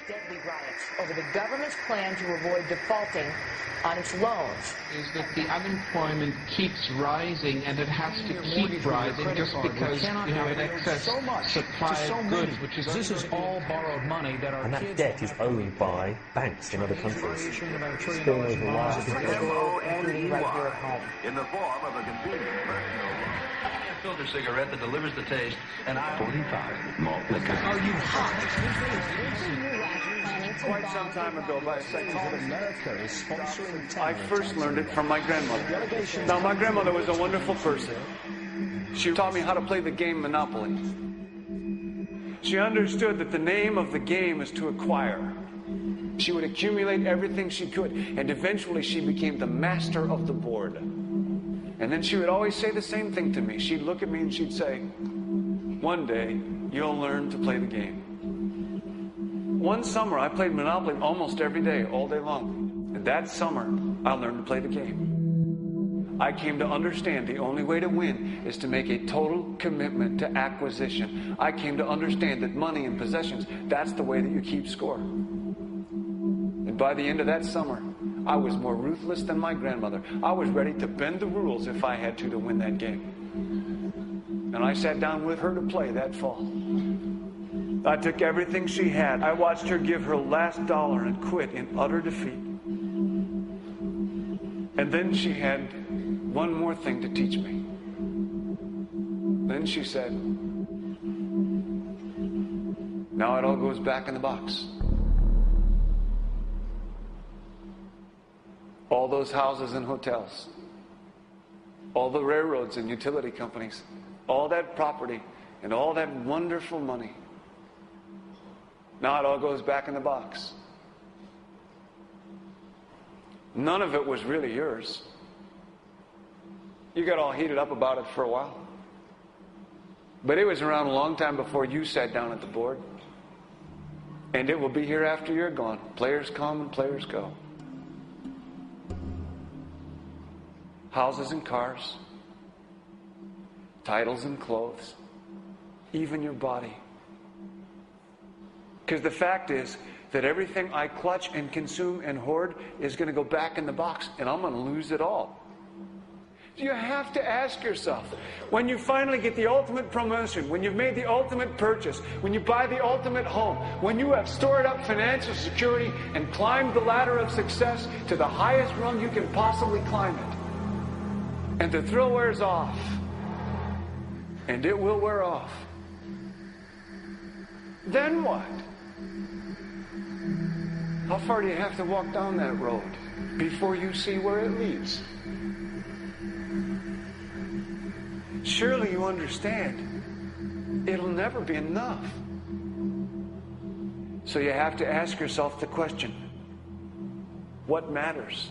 deadly riots over the government's plan to avoid defaulting on its loans. Is that the unemployment keeps rising, and it has to keep rising just because you have an excess supply of goods, which is this is all borrowed money that our and that debt is owed by banks in other countries. Still over wires. M-O-N-E-Y, in the form of a convenient personal filter cigarette that delivers the taste, and 45 malt liquor. Are you hot? Quite some time ago, by a second, America is sponsoring I first learned it from my grandmother. Now, my grandmother was a wonderful person. She taught me how to play the game Monopoly. She understood that the name of the game is to acquire. She would accumulate everything she could, and eventually she became the master of the board. And then she would always say the same thing to me. She'd look at me and she'd say, "One day, you'll learn to play the game." One summer, I played Monopoly almost every day, all day long. And that summer, I learned to play the game. I came to understand the only way to win is to make a total commitment to acquisition. I came to understand that money and possessions, that's the way that you keep score. And by the end of that summer, I was more ruthless than my grandmother. I was ready to bend the rules if I had to win that game. And I sat down with her to play that fall. I took everything she had. I watched her give her last dollar and quit in utter defeat. And then she had one more thing to teach me. Then she said, "Now it all goes back in the box." All those houses and hotels, all the railroads and utility companies, all that property and all that wonderful money. Now it all goes back in the box. None of it was really yours. You got all heated up about it for a while. But it was around a long time before you sat down at the board. And it will be here after you're gone. Players come and players go. Houses and cars, titles and clothes, even your body. Because the fact is that everything I clutch and consume and hoard is going to go back in the box, and I'm going to lose it all. You have to ask yourself, when you finally get the ultimate promotion, when you've made the ultimate purchase, when you buy the ultimate home, when you have stored up financial security and climbed the ladder of success to the highest rung you can possibly climb it, and the thrill wears off, and it will wear off, then what? How far do you have to walk down that road before you see where it leads? Surely you understand, it'll never be enough. So you have to ask yourself the question, what matters?